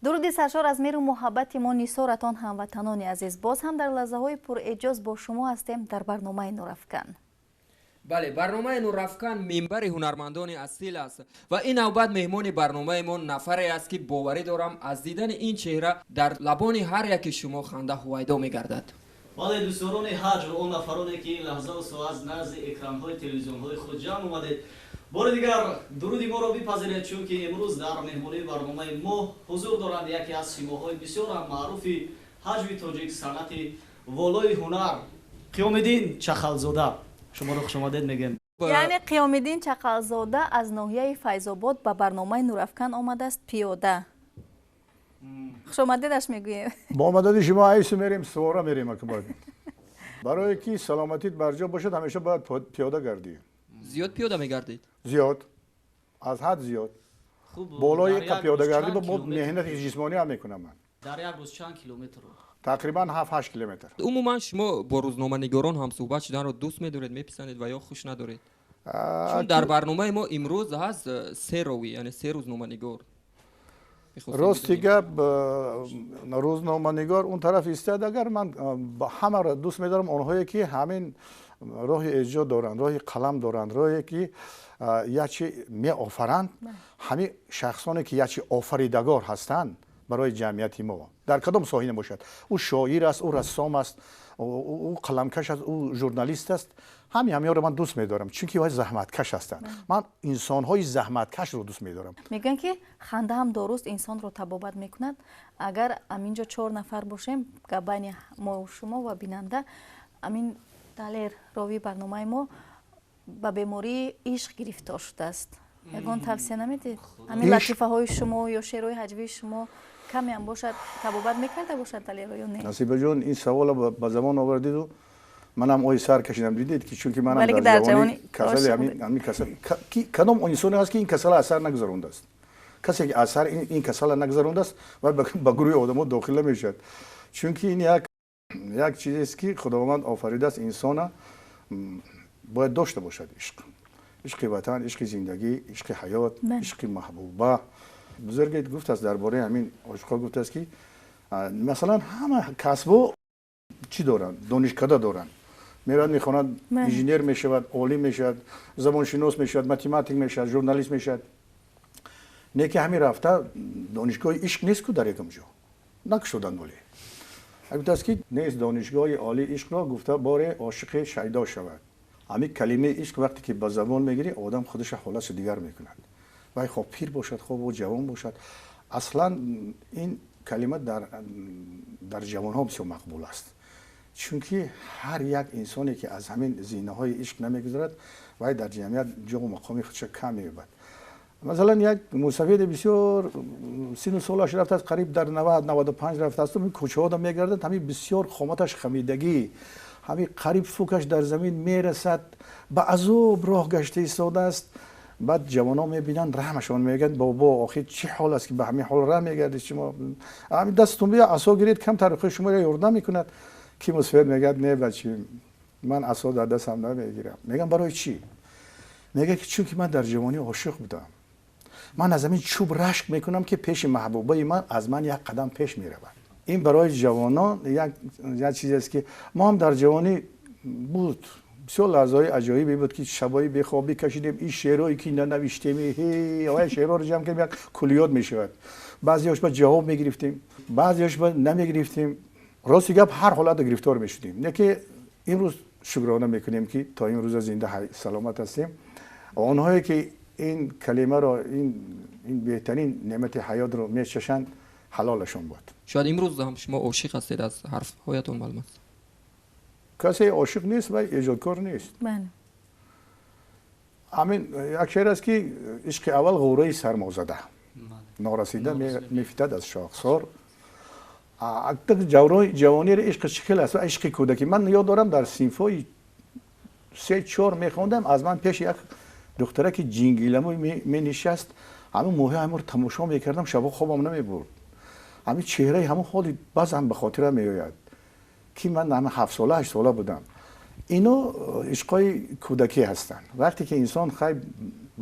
درود سرشار از مهر و محبت ما نیسارتان هموطنان عزیز، باز هم در لحظه های پر اعجاز با شما هستیم در برنامه نورافکن. بله، برنامه نورافکن منبر هنرمندان اصیل است و این نوبت مهمان برنامه ما نفری است که باوری دارم از دیدن این چهره در لبان هر یک شما خنده هویدا میگردد. بله دوستان حج و اون نفرانی که این لحظه و سو از نزد اکران های تلویزیون های خود جمع اومدید، بار دیگر درود ما را بپذیرید، چون که امروز در مهمانی برنامه ما حضور دارند یکی از سیماهای بسیار معروف حجم تاجیک صنعت والای هنر، قیام‌الدین چخلزاده. شما رو خوش آمدید میگیم. یعنی قیام‌الدین چخلزاده از ناحیه فیض‌آباد به برنامه نورافکن آمده است پیاده. خوش آمدیدش میگوییم. با مدد شما ایسو میریم سوارا میریم اکبر. برای که سلامتیت برجا باشد همیشه باید پیاده گردی. زیاد پیاده میگردید؟ زیاد، از حد زیاد. خوب. بالای پیاده گردی با مهنت جسمانی هم میکنم من. در یک روز چند کیلومتر؟ تقریبا 7-8 کیلومتر. عموما شما با روزنامه‌نگاران هم صحبت شدن رو دوست می‌دارید، میپسندید و یا خوش ندارید؟ چون در برنامه ما امروز هست 3 راوی، یعنی 3 روزنامه‌نگار. راستی گپ روزنامه‌نگار اون طرف ایستاد، اگر من با همه را دوست می‌دارم اونهایی که همین راه ایجاد دارند، راه قلم دارند، راهی که یکی می آفرند، همین شخصانی که یکی آفریدگار هستند برای جمعیت ما در کدام ساحه باشد، او شاعر است، او رسام است، او قلمکش است، او ژورنالیست است، همین رو من دوست می‌دارم، چون که زحمتکش هستند. من انسان‌های زحمتکش رو دوست می‌دارم. میگن که خنده هم درست انسان رو تبابت میکند. اگر همینجا 4 نفر باشیم که بین ما و شما و بیننده، همین دلیر راوی برنامه ما به بیماری عشق گرفتار شده است، یگان توصیه نمیدید؟ همین لطیفه های شما یا شعرهای هجوی شما کمی هم باشد تبابت میکرده باشد دلیر یا نه؟ نصیبه جان این سوال به زبان آوردید و منم اوی سر کشیدم، دیدید که چون که منم در جوانی کسل همین کسل کدام انسانی هست که این کسل اثر نگذرونده است؟ کسی که اثر این کسل نگذرونده است و به گروه آدم‌ها داخل میشد، چون که این یک چیزی است که خداوند آفریده است، انسان باید داشته باشد عشق وطن، عشق زندگی، عشق حیات، عشق محبوبه. بزرگیت گفت است درباره همین عشقا، گفت است که مثلا همه کسبو چی دارن؟ دانشکده دارن، میرن میخونن، انجینیر میشود، عالم میشود، زبانشناس میشود، متمتیک میشود، ژورنالیست میشود. نه که همین رفته دانشگاه عشق نیست که در یکم جا نکشودن. ولی گفت است که نیست دانشگاه عالی عشق را گفته بار عاشق شیدا شود. همین کلمه عشق وقتی که به زبان میگیری آدم خودش خلاص دیگر میکند، وای خب پیر باشد، خب جوان باشد. اصلا این کلمه در جوان ها بسیار مقبول است، چون که هر یک انسانی که از همین زینه های عشق نمیگذرد وای در جمعیت جا و مقام خودش کم میبود. مثلا یک موسیقی بسیار سن و سالش رفته است، قریب در 90-95 رفته است، این کوچه ها میگردد، همین بسیار خامتش خمیدگی، همین قریب فوکش در زمین میرسد، به عذاب راه گشته ایستاده است. بعد جوانا میبینن رحمشون میگن بابا آخه چه حال است که به همین حال راه میگردید شما، همین دستتون بیا عصا گیرید کم طریق شما را یاردم میکند. کی مسافر میگه نه بچه من عصا در دستم نمیگیرم. میگم برای چی؟ میگه که چون که من در جوانی عاشق بودم، من از همین چوب رشک میکنم که پیش محبوبه من از من یک قدم پیش میرود. این برای جوانان یک چیزی است که ما هم در جوانی بود، بسیار لحظه‌های عجایبی بود که شبایی بخوابی کشیدیم، این شعرهایی که ننوشتیم هی شعرها رو جمع کردیم یک کلیات میشود، بعضیاش با جواب میگرفتیم، بعضیاش با نمیگرفتیم. راستی گپ هر حالت گرفتار میشدیم. نه که امروز شکرانه میکنیم که تا این روز زنده سلامت هستیم. آنهایی که این کلمه را این بهترین نعمت حیات رو میچشند حلالشون بود. شاید امروز هم شما عاشق هستید، از حرف هایتون معلوم است. کسی عاشق نیست و ایجادکار نیست. بله. همین یک شعر است که عشق اول غوره سرمازده، نارسیده میفتد از شاخسار. جوانی را عشق شکل است و عشق کودکی. من یاد دارم در صنفای 3-4 میخوندم، از من پیش یک دختره که جینگیلمو می نشست، همون موهی همون رو تماشا میکردم، شبا خوابم نمیبرد. همین چهره همون حالی باز هم به خاطر میآید که من همه 7 ساله 8 ساله بودم. اینا عشقای کودکی هستند. وقتی که انسان خیلی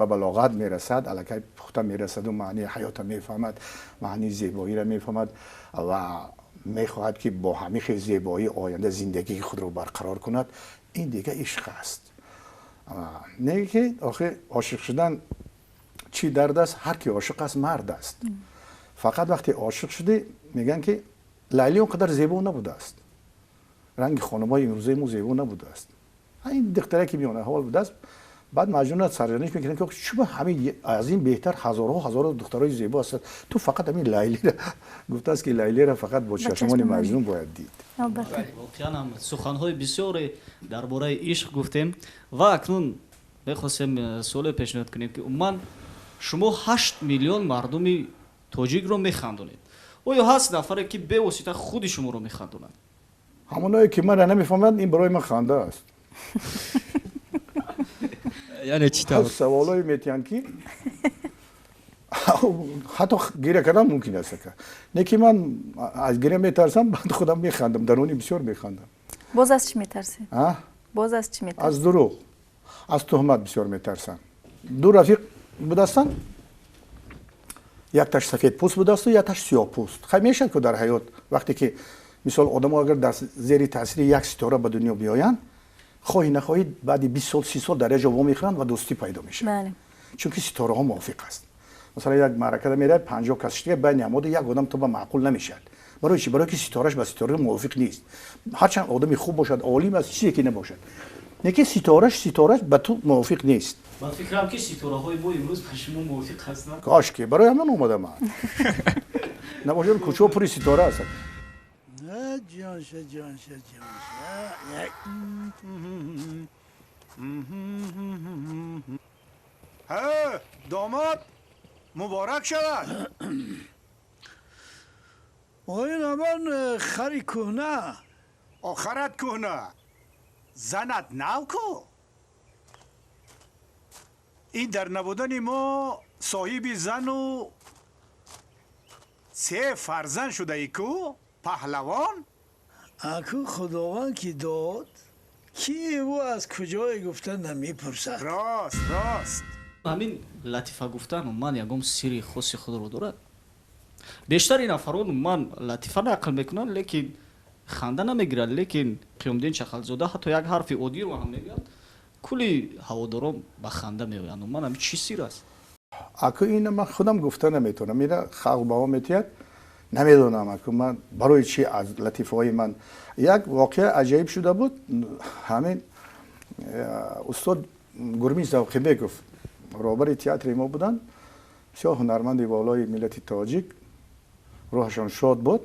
به بلاغت میرسد الکی پخته میرسد و معنی حیات میفهمد، معنی زیبایی را میفهمد و میخواهد که با همین زیبایی آینده زندگی خود رو برقرار کند. این دیگه عشق است. نه که آخه عاشق شدن چی درد است؟ هر کی عاشق است مرد است. فقط وقتی عاشق شده میگن که لیلی اونقدر زیبا نبوده است، رنگ خانمای امروزه مو زیبا نبوده است. این دختره که میونه حال بوده است، بعد مجنونات سرزنش میکنن که چرا همین از این بهتر هزارها دخترای زیبا هست، تو فقط همین لیلی را گفته است که لیلی را فقط با چشمان مجنون باید دید. واقعا هم سخنهای بسیاری درباره عشق گفتیم و اکنون میخواستیم سوال پیشنهاد کنیم که عموما شما 8 میلیون مردم تاجیک رو میخندونید، آیا هست نفره که به واسطه خود شما رو میخندونند؟ همونایی که من را نمیفهمند این برای من خنده است. یعنی چی طور؟ سوالایی میتیان که حتی گیره کردن ممکن است که نه که من از گیره میترسم، بعد خودم میخندم، درونی بسیار میخندم. باز از چی میترسی؟ باز از چی میترسی؟ از دروغ، از تهمت بسیار میترسم. دو رفیق بودستن، یک تاش سفید پوست بودست و یک تاش سیاه پوست. خیلی میشه که در حیات وقتی که مثال آدم اگر در زیر تاثیر یک ستاره به دنیا بیاین، خواهی نخواهید بعد 20 سال 30 سال در اینجا وا میخورند و دوستی پیدا میشه. بله. چون که ستاره ها موافق است. مثلا یک معرکه میره 50 کس دیگه بین عمود یک آدم تو به معقول نمیشه. برای چی؟ برای که ستارهش با ستاره موافق نیست. هرچند آدمی خوب باشد، عالم است، چیزی که نباشد. نه ستارهش به تو موافق نیست. من فکرم که ستاره های ما امروز با شما موافق هستند. کاش که برای همون اومدم من. نباشه کوچه پری ستاره است. جانش داماد مبارک شود. آقای نامان خری کهنه. آخرت کهنه زنت نو کو. این در نبودن ما صاحب زن و 3 فرزند شده ای کو پهلوان. اکو خداوند کی داد کی او از کجای گفتن نمیپرسد. راست همین لطیفه گفتن من یکم سری خاصی خود رو دارد. بیشتر نفران من لطیفه نقل میکنن لیکن خنده نمیگیرن، لیکن قیامالدین چخلزاده حتی یک حرف عادی رو هم میگن کلی هواداران به خنده میآیند. من همین چی سیر است؟ اکو این من خودم گفته نمیتونم، میره خلق با میتید نمیدونم اکو من برای چی از لطیفه های من. یک واقعه عجیب شده بود، همین استاد گرمی زوقی گفت رهبر تئاتر ما بودن، بسیار هنرمند والای ملت تاجیک، روحشان شاد بود.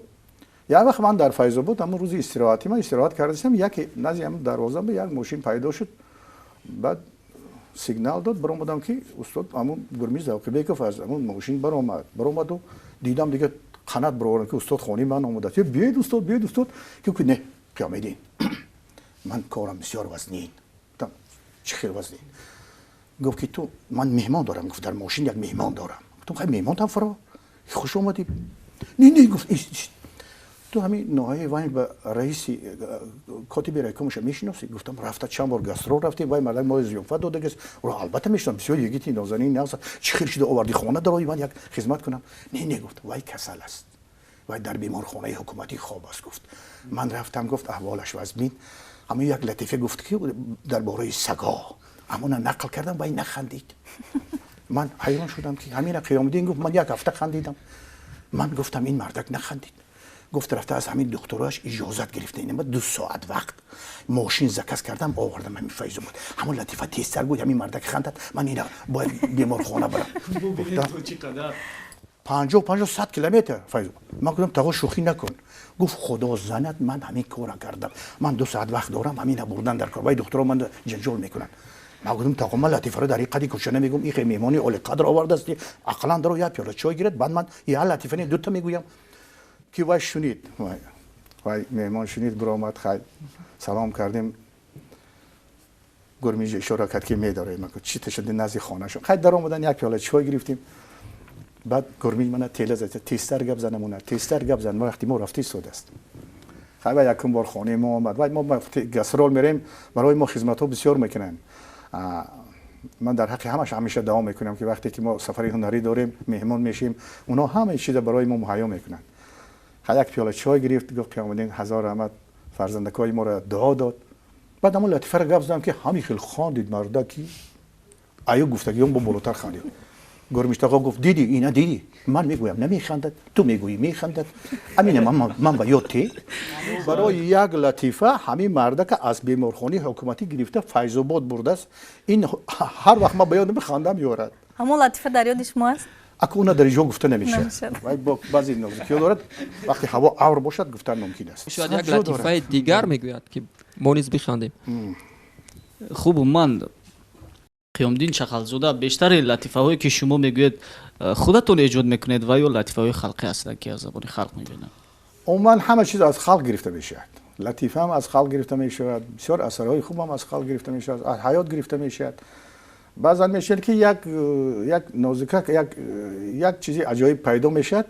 یک وقت من در فیض بود، اما روز استراحتی من استراحت کردم، یک نزدیک دروازه به یک ماشین پیدا شد، بعد سیگنال داد برآمدم که استاد همون گرمی زوقی گفت از همون ماشین برآمد و دیدم دیگه قنات برآورد که استاد خانی من آمده. بیاید استاد که نه پیامدین من کارم بسیار وزنین. گفتم چه خیر وزنین؟ گفت که تو من مهمان دارم. گفت در ماشین یک مهمان دارم. گفتم خیلی مهمان تام فرا خوش اومدی. نه گفت تو همین نوهای وای به رئیس کاتب رایکومش میشناسی؟ گفتم رفته چند بار گاسترو رفته وای مردم ما ضیافت داده گست و البته میشناسم بسیار یگیتی نازنین ناز چه خیر شده آوردی خانه دارای من یک خدمت کنم. نه گفت وای کسل است، وای در بیمارخانه حکومتی خواب است. گفت من رفتم گفت احوالش وزمین، اما یک لطیفه گفت که درباره سگا اما نقل کردم وای نخندید. من حیران شدم که همین قیامالدین گفت من یک هفته خندیدم. من گفتم این مردک نخندید. گفت رفته از همین دکتراش اجازت گرفته، اینم 2 ساعت وقت ماشین زکس کردم آوردم همین فیض بود. همون لطیفه تیزتر بود، همین مردک خندد من اینا باید بیمارخانه برم. گفتم چقدر 50 100 کیلومتر فیض بود. من گفتم تا شوخی نکن. گفت خدا زند من همین کارا کردم، من 2 ساعت وقت دارم همین بردن در کار. دکترا من جنجال میکنن. من گفتم تا من لطیفه رو در این قدی کوچه نمیگم، این میمانی اول قدر آورده است عقلا درو یا پیاله چای گیرد، بعد من یه لطیفه 2 تا میگویم که وای شنید وای مهمان شنید برآمد خیلی سلام کردیم. گرمی اشاره کرد که میداره. من گفتم چی تشد نزد خانه شو خیلی در اومدن یک پیاله چای گرفتیم. بعد گرمی من تیله زد تیستر گپ زنمونه تیستر گپ زن وقتی ما رفتی سود است. خیلی یکم بار خانه ما آمد. وای ما گسرول میریم برای ما خدمت ها بسیار میکنن. من در حق همش همیشه دوام میکنم که وقتی که ما سفری هنری داریم مهمان میشیم اونا همه چیز برای ما مهیا میکنن. یک پیاله چای گرفت گفت قیامالدین هزار رحمت فرزندکای ما را دعا داد. بعد همون لطیفه را گفت زدم که همین خیلی خواندید مردا کی آیا گفتگیام با بالاتر خواندید. گرمشت آقا گفت دیدی اینا دیدی من میگویم نمیخندد تو میگویی میخندد امین من با یادتی برای یک لطیفه همین مرده که از بیمارخانه حکومتی گرفته فیض آباد برده است این هر وقت ما به یادم خندم میآورد. همون لطیفه در یاد شما است؟ اكو اونا در اینجا گفته نمیشه ولی با بعضی نزدیکی دارد وقتی هوا اور باشد گفتن ممکن است. شاید یک لطیفه دیگر میگوید که ما نیز بخوانیم. خوب من قیامالدین چغلزاده بیشتر لطیفه هایی که شما میگوید خودتون ایجاد میکنید و یا لطیفه های خلقی هستند که از زبان خلق میبینن؟ عموما همه چیز از خلق گرفته میشه. لطیفه هم از خلق گرفته میشه، بسیار اثرهای خوب هم از خلق گرفته میشه، از حیات گرفته میشه. بعضا میشه که یک نازکه یک چیزی عجایب پیدا میشه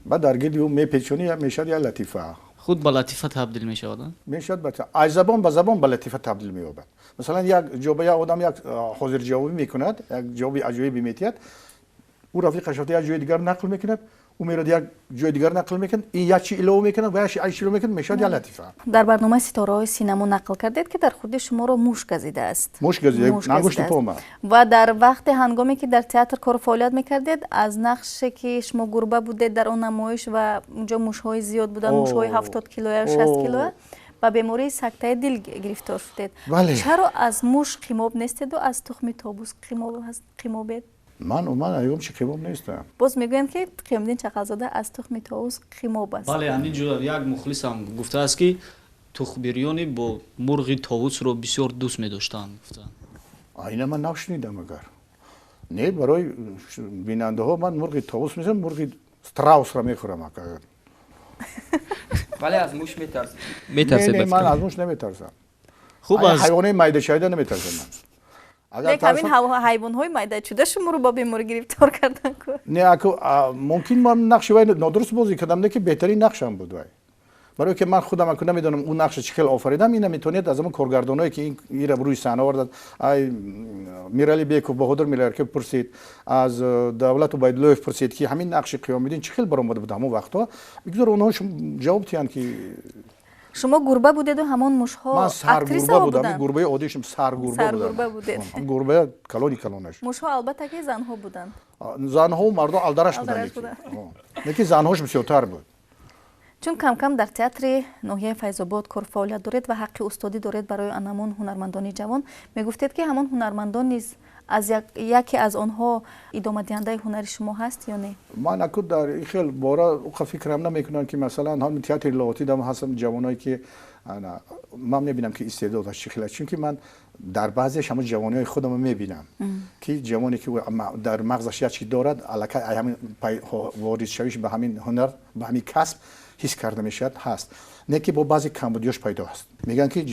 بعد در گردی اون میپیچونی میشه یا لطیفه خود به لطیفه تبدیل میشود. از زبان به زبان به لطیفه تبدیل مییابد. مثلا یک جواب آدم یک حاضر جوابی میکند، یک جوابی عجایبی میتید، او رفیقش یک جای دیگر نقل میکند، او میرد یک جای دیگر نقل میکند، این یک چی الو میکند و یک چی الو میکند میشه یک لطیفه. در برنامه ستاره‌های سینما نقل کردید که در خود شما را موش گزیده است. موش گزیده نگوشت پوما. و در وقت هنگامی که در تئاتر کار فعالیت میکردید از نقشی که شما گربه بودید در اون نمایش و اونجا موش‌های زیاد بودن، موش‌های 70 کیلو یا 60 کیلو و بیماری سکته دل گرفتار شدید. چرا از موش قیماب نیستید و از تخم طاووس قیمابید؟ من ایام چه قیماب نیستم. باز میگوین که قیامالدین چغلزاده از تخم طاووس قیماب است. بله همینجور یک مخلصم گفته است که تخمبریانی با مرغ طاووس رو بسیار دوست می‌داشتند گفتن. اینا من نشنیدم اگر. نه برای بیننده ها من مرغ طاووس می‌زنم مرغ استراوس را می‌خورم اگر. ولی از موش میترسید؟ نه من از موش نمیترسم. خوب از حیوانات میده شایده نمیترسم من. لیکن همین حیوان‌های میده شده شما رو با بیماری گرفتار کردن که نه اكو ممکن من نقش وای نادرست بازی کردم نه که بهترین نقشم بود وای. برای که من خودم اكو نمیدونم اون نقش چکل آفریدم اینا میتونید از اون کارگردانایی که این رو روی صحنه آوردن ای میرالی بیکو بهادر میلرکه پرسید از دولت عبیدالله پرسید که همین نقش قیامالدین چکل برآمده بود همون وقتا بگذار اونها جواب تیان که شما گربه بودید و همون موش‌ها اکتریسا بودن. من گربه عادیشم سرگربه بودید. گربه کلونش. موش‌ها البته که زنها بودند. زنها و مردها الدرش بودن. نه زنهاش بسیارتر بود. چون کم کم در تئاتر ناحیه فیض آباد کار فعالیت دارید و حق استادی دارید برای همون هنرمندان جوان میگفتید که همون هنرمندان نیز از یکی از آنها ادامه دهنده هنر شما هست یا نه؟ من اكو در خیلی بارا فکرم نمیکنم که مثلا هم تئاتر لاتی دم هستم جوانایی که انا من میبینم که استعدادش چخیله چون که من در بعضیش هم جوانای خودم میبینم که جوانی که در مغزش چی دارد الکه همین وارد شویش به همین هنر به همین کسب حس کرده میشد هست نه که با بعضی کمبودیاش پیدا است. میگن که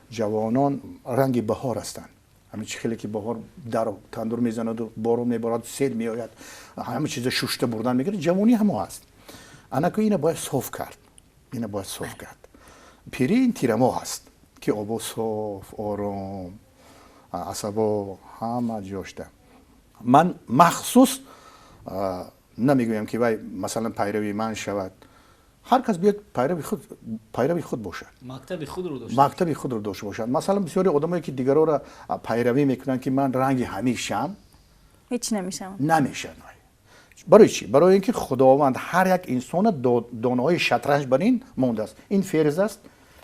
جوانان رنگ بهار هستند. همین چخیلی که بهار در تندور میزند و بارون میبارد سیل میآید همه چیز شوشته بردن میگیره جوانی هم هست. انا که اینو باید صاف کرد. پیری این تیرما هست که آب صاف آرام عصبا همه جاشته. من مخصوص نمیگویم که وای مثلا پیروی من شود. هر کس بیاد پیروی خود باشد. مکتب خود رو داشته باشد. مثلا بسیاری آدمایی که دیگران را پیروی میکنن که من رنگ همیشم هیچ نمیشن. برای چی؟ برای اینکه خداوند هر یک انسان دانه‌های شطرنج برین مونده است. این فیرز است،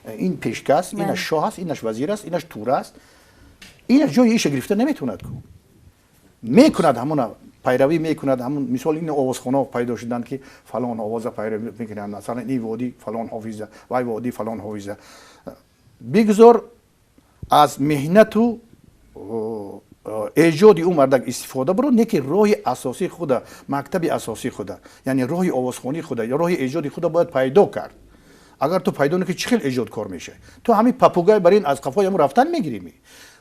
این پیشکس، اینش شاه است، اینش وزیر است، اینش تور است. این جای ایش گرفته نمیتوند کو. میکند همون پیروی میکند همون مثال این آوازخونا پیدا شدن که فلان آواز پیروی میکنن مثلا این وادی فلان حافظه وای وادی فلان حافظه بگذار از مهنت و ایجاد اون مردک استفاده برو نه که راه اساسی خود مکتب اساسی خود یعنی راه آوازخوانی خود یا راه ایجاد خود باید پیدا کرد. اگر تو پیدا نکنی چه خیلی ایجاد کار میشه. تو همین پاپوگای برین از قفای هم رفتن میگیری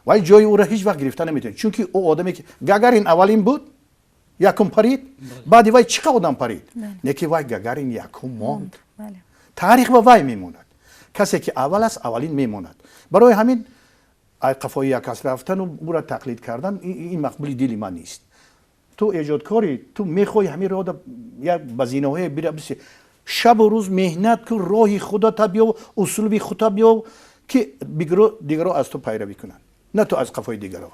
وای جای او را هیچ وقت گرفتن نمیتونی چون که او آدمی که گاگارین اولین بود یکم پرید بعدی وای چقدر آدم پرید نه که وای گاگارین یکم ماند. تاریخ با وای میموند. کسی که اول است اولین میموند. برای همین ای قفای یک کس رفتن و او را تقلید کردن این مقبول دل من نیست. تو ایجادکاری، تو میخوای همین راه یک بزینه‌های بیره بسی شب و روز مهنت کن، راه خدا تا بیا، اصول بی خدا بیا که دیگران از تو پیروی کنن، نه تو از قفای دیگران.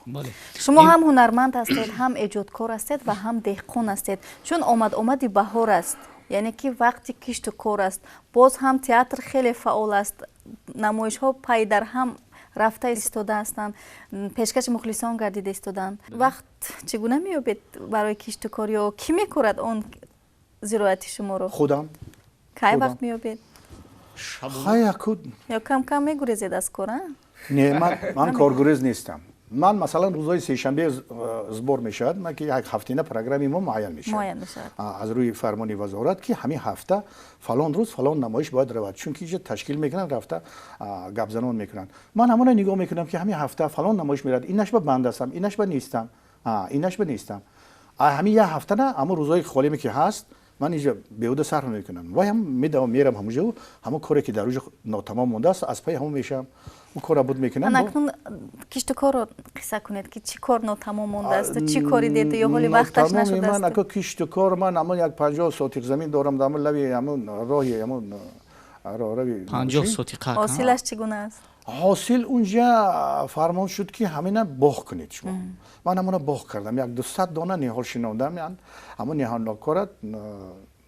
شما هم هنرمند هستید، هم ایجادکار هستید و هم دهقان هستید. چون آمدی بهار است، یعنی که وقتی کشت و کار است. باز هم تئاتر خیلی فعال است، نمایش ها پای در هم رفته ایستاده هستند، پیشکش مخلصان گردیده ایستادند. وقت چگونه میابید برای کشت و کار یا کی میکرد اون زراعت شما رو؟ خودم. کی وقت میابید؟ خیلی کود. یا کم کم میگریزید از کار؟ نه من کارگریز نیستم. من مثلا روزهای سه‌شنبه زبور میشد، من که یک هفتینه پروگرامی ما معین میشد از روی فرمان وزارت که همین هفته فلان روز فلان نمایش باید رود، چون که اینجا تشکیل میکنن رفته گپ زنان میکنن. من همون نگاه میکنم که همین هفته فلان نمایش میرد، اینش به بنده هستم، اینش به نیستم، اینش به نیستم. همین یه هفته نه، اما روزهای خالی که هست من اینجا بیهوده صرف نمیکنم. وای هم میدوام میرم همونجا، همون کاری که در روز ناتمام مونده است از پای همون میشم، اون کارا بود میکنم. اکنون کشت و کار رو قصه کنید که چی کار ناتمام مونده است، چی کاری دیده یا حالی وقتش نشده است؟ من اگه کشت و کار من همون یک 50 سوتیق زمین دارم، دارم لبی همون راهی همون روی 50 سوتیق. حاصلش چگونه است؟ حاصل اونجا فرمان شد که همینا باغ کنید شما. من همون باغ کردم، یک 200 دانه نهال شنوندم. یعنی همون نهالکارت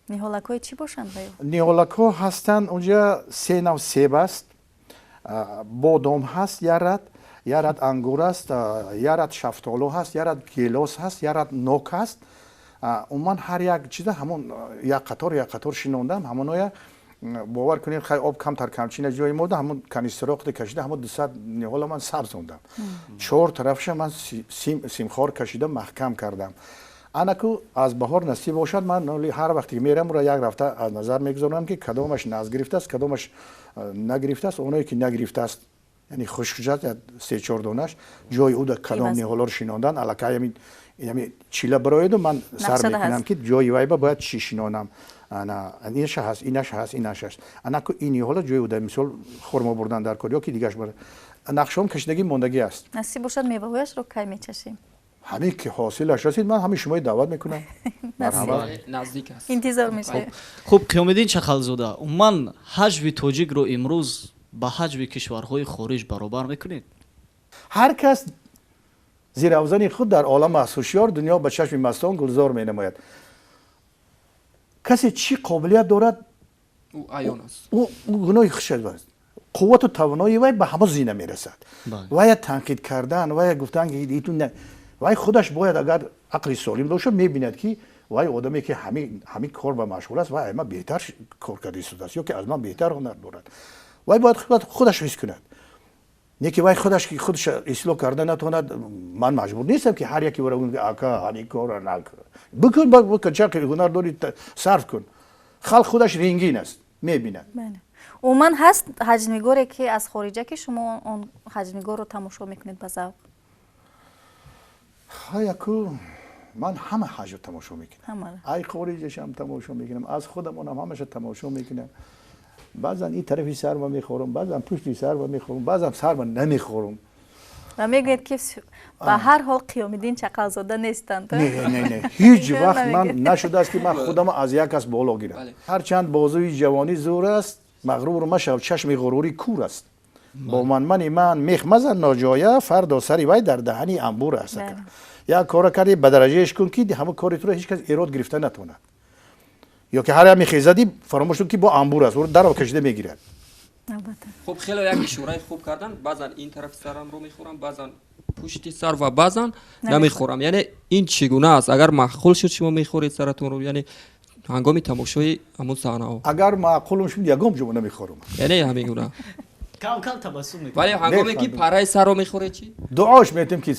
نهالکای چی باشند؟ نهالکا هستند اونجا سه نوع سیب است، بادام هست، یه رد انگور است، یه رد شفتالو هست، یه رد گیلاس هست، یه رد نوک هست. من هر یک چیز همون یک قطار شنوندم. همون باور کنید خیلی آب کم تر کمچین جای موده همون کنیستراخت کشیده، همون 200 نهال من سبز موندم. 4 طرفش من سیمخوار کشیدم، محکم کردم. انکو از بهار نصیب باشد من هر وقتی میرم را یک رفته از نظر میگذارم که کدامش ناز گرفته است، کدامش نگرفته است. اونایی که نگرفته است یعنی خشک شده 3-4 دانش جای او در کدام نهالا رو شناندن الکی یعنی چیله براید و من سر میکنم که جای وای باید چی شنانم. انا اینش هست، اینش هست، اینش هست. انکو اینی حالا جای او در مثال خرما بردن در کار یا که دیگهش بره نقشام کشیدگی موندگی است. نصیب باشد میوه‌هایش رو کی میچشیم؟ همین که حاصلش رسید من همین شما دعوت میکنم. مرحبا، نزدیک است. انتظار میشه. خب قیامالدین چخالزاده، عموما حجم توجیگ رو امروز با حجم کشورهای خارج برابر میکنید؟ هر کس زیر اوزان خود در عالم هوشیار دنیا به چشم مستان گلزار می نماید. کسی چی قابلیت دارد او عیان است. او گناه خشد است. قوت و توانایی وای به همه زینه میرسد. وای تنقید کردن، وای گفتن که ایتون نه، وای خودش باید اگر عقل سالم باشه میبیند که وای آدمی که همین کار به مشغول است وای ما بهتر کار کرده است یا که از من بهتر هنر دارد. وای باید خودش حس کند. نه که وای خودش اصلاح کرده نتواند. من مجبور نیستم که هر یکی برای آقا همین کار را نکن. بکن چه که هنر داری صرف کن. خلق خودش رنگین است میبیند. عموما هست حجمیگاری که از خارجه که شما اون حجمیگار رو تماشا میکنید به ذوق؟ خیلی من همه حج رو تماشا میکنم. ای خارجش هم تماشا میکنم، از خودمون هم همش تماشا میکنم. بعضا این طرفی سر و میخورم، بعضا پشتی سر و میخورم، بعضا سر و نمیخورم. و میگوید که به هر حال قیامالدین چخالزاده نیستند. نه هیچ وقت من نشده است که من خودم از یک کس بالا گیرم. هرچند بازوی جوانی زور است مغرور مشو، چشم غروری کور است. با من میخ مزن ناجایه، فردا سری وای در دهنی انبور است. یا کار کردی به درجهش کن که همه کاری تو هیچ کس ایراد گرفته نتونه. یا که هر همی خیزدی فراموش کن که با انبور است، در رو کشیده میگیرد. خب خیلی یک شورای خوب کردن، بعضا این طرف سرم رو میخورم، بعضا پشت سر و بعضا نمیخورم. یعنی این چگونه است؟ اگر معقول شد شما میخورید سرتون رو، یعنی هنگام تماشای همون صحنه ها اگر معقول شد یگام شما نمیخورم. یعنی همین گونه کم کم تبسم میکنم. ولی هنگامی که پرای سر رو میخوره چی؟ دعاش میتیم که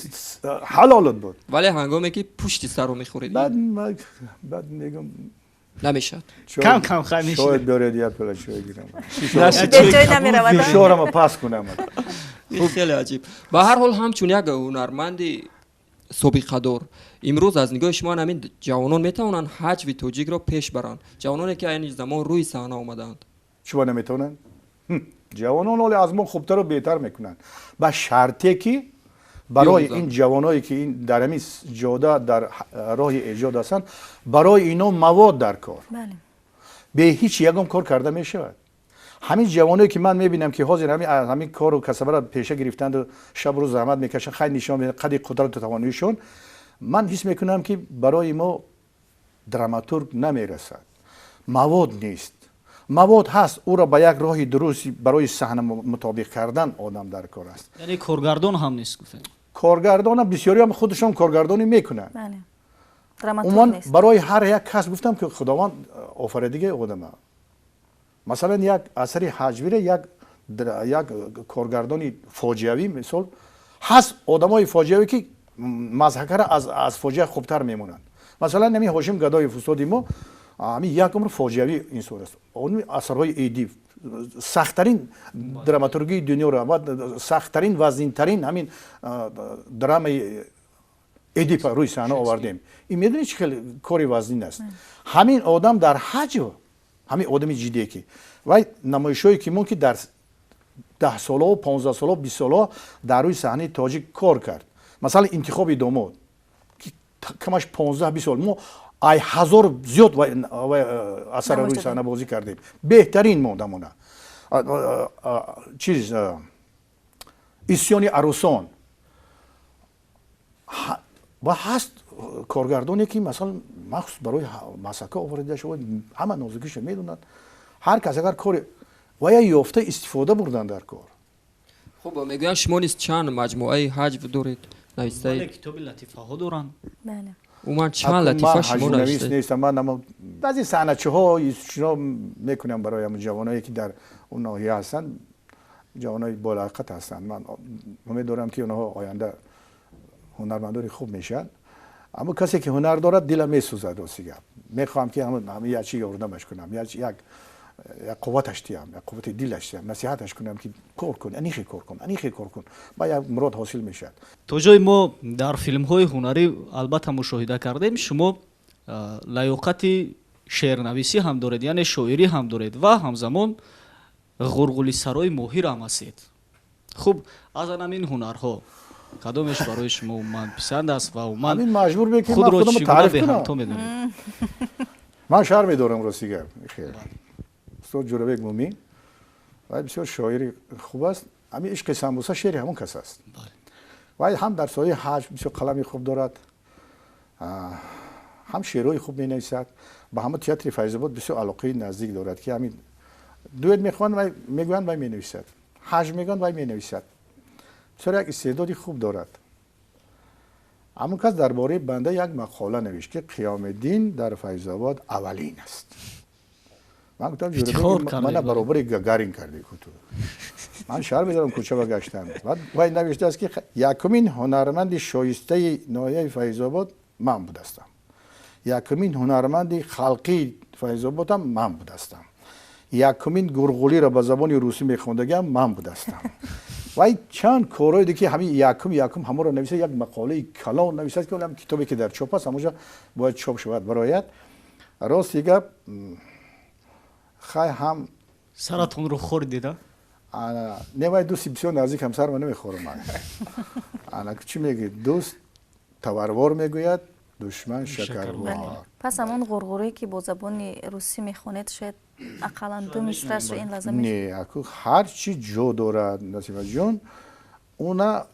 حلالت بود. ولی هنگامی که پشت سر رو میخورید بعد میگم نمیشد. کم کم خمیشه. شاید داره یا پلا شاید گیرم. به جای نمیرود. شورم پاس کنم. خیلی عجیب. به هر حال همچون یک هنرمندی سابقه دار امروز از نگاه شما همین جوانان میتونن حج و توجیگ را پیش برن، جوانانی که این زمان روی صحنه آمدند؟ شما نمیتونن؟ جوانان ولی از ما خوبتر و بهتر میکنن با شرطی که برای این جوانایی که این در همین جاده در راه ایجاد هستند برای اینا مواد در کار بله به هیچ یکم کار کرده میشود. همین جوانایی که من میبینم که حاضر همین کار و کسب را پیشه گرفتند و شب روز زحمت میکشن خیلی نشان میده قدر قدرت و تواناییشون، من حس میکنم که برای ما دراماتورگ نمیرسد، مواد نیست. مواد هست، او را به یک راه درستی برای صحنه مطابق کردن آدم در کار است. یعنی کارگردان هم نیست گفتن. کارگردان هم بسیاری هم خودشون کارگردانی میکنن. بله دراماتورگ من نیست. برای هر یک کس گفتم که خداوند آفریدگی آدمه. مثلا یک اثر حجوی یک کارگردانی فاجعه‌ای مثال هست، آدمای فاجعه‌ای که مضحکه را از فاجعه خوبتر میمونن. مثلا نمی هاشم گدای فسادی ما همین یک عمر فاجعه‌ای این صورت است. اون اثرهای ایدی سخت‌ترین دراماتورگی دنیا را و سخت‌ترین وزن‌ترین همین درامای ایدی روی صحنه آوردیم. این میدونی چه خیلی کاری وزنی است. همین آدم در حج همین آدمی جدی که و نمایشایی که ممکن در 10 ساله و 15 ساله و 20 ساله در روی صحنه تاجیک کار کرد. مثلا انتخاب داماد که کمش 15-20 سال ما ای هزار زیاد و اثر روی صحنه بازی کردیم. بهترین مادمونه چیز اسیانی عروسان و هست کارگردانی که مثلا مخصوص برای مسکه آورده شده همه نازکیش میدونن. هر کس اگر کار و یا یافته استفاده بردن در کار. خب میگوین شما نیست چند مجموعه حجو دارید نوشته؟ کتاب لطیفه ها دارن. بله اومد چند لطیفه شما نویس نوشته؟ نیستم، من بعضی صحنه‌چه ها اینا میکنم برای همون جوانایی که در اون ناحیه هستن، جوانای بالاقت هستن. من امیدوارم که اونها آینده هنرمندان خوب میشن. اما کسی که هنر دارد دلم میسوزد واسه میخوام که همه یک چی یاردمش کنم، یک قوتش دیم، یک قوت دلش دیم، نصیحتش کنم که کار کن، انیخی کار کن، انیخی کار کن، با یک مراد حاصل میشه. تا جای ما در فیلم های هنری البته مشاهده کردیم شما لیاقت شعرنویسی هم دارید، یعنی شاعری هم دارید و همزمان غرغولی سرای ماهر هم هستید. خب از همین هنرها کدامش برای شما من پسند است و من همین مجبور به که خود من را خودم چگونه تعریف به هم کنم. تو میدونید؟ من شعر میدارم راسیگر خیر. استاد جوربک مومی و بسیار شاعری خوب است. همین عشق سمبوسه شعری همون کس است. و هم در سایه حج بسیار قلمی خوب دارد، هم شعرهای خوب می نویسد. با همه تئاتر فیض‌آباد بسیار علاقه نزدیک دارد که همین دویت میخوان و میگویند و می نویسد، حج میگن و می نویسد. بسیار یک استعدادی خوب دارد. همون کس درباره بنده یک مقاله نوشت که قیام دین در فیض‌آباد اولین است. من گفتم جوربک من برابر گاگارین کردی که تو. من شعر میدارم کوچه و گشتم. بعد نوشته است که یکمین هنرمند شایسته ناحیه فیض‌آباد من بودستم. یکمین هنرمند خلقی فیض‌آباد هم من بودستم. یکمین گرغولی را به زبان روسی میخوندگم من بودستم. و چند کارهای دیگه همین یکم همه رو نویسه، یک مقاله کلان نویسه که اونم کتابی که در چاپ است همونجا باید چاپ شود برایت. راست دیگه خواهی هم سرتون رو خوردید؟ نمای دوستی بسیار نزدیک همسر من نمیخورم. انا چی میگی؟ دوست تبروار میگوید، دشمن شکروار. پس همون غرغوری که با زبان روسی میخونید شاید اقلا 2 مصرعش رو این لحظه میشه. نه اکو هر چی جو دارد نصیبه جون. اونا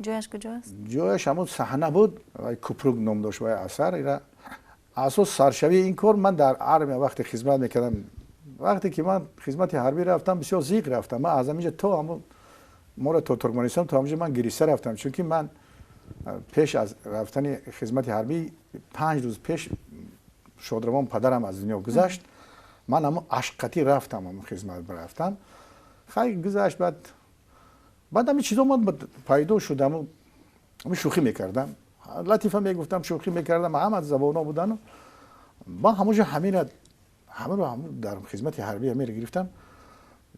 جایش کجاست؟ جایش همون صحنه بود و کوپروگ نام داشت و اثر ایرا اساس سرشوی این کار من در ارمیا وقتی خدمت میکردم، وقتی که من خدمت حربی رفتم بسیار زیق رفتم. من از همینجا تا همون ما رو تا ترکمنستان تا همینجا من گریسه رفتم، چون که من پیش از رفتن خدمت حربی 5 روز پیش شادروان پدرم از دنیا گذشت. من هم عشقتی رفتم، هم خدمت رفتم. خیلی گذشت. بعد همین چیزا من پیدا شدم، همین شوخی میکردم، لطیفه میگفتم، شوخی میکردم، همه زبانا بودن. با همونجا همه رو در خدمت حربی همه رو گرفتم،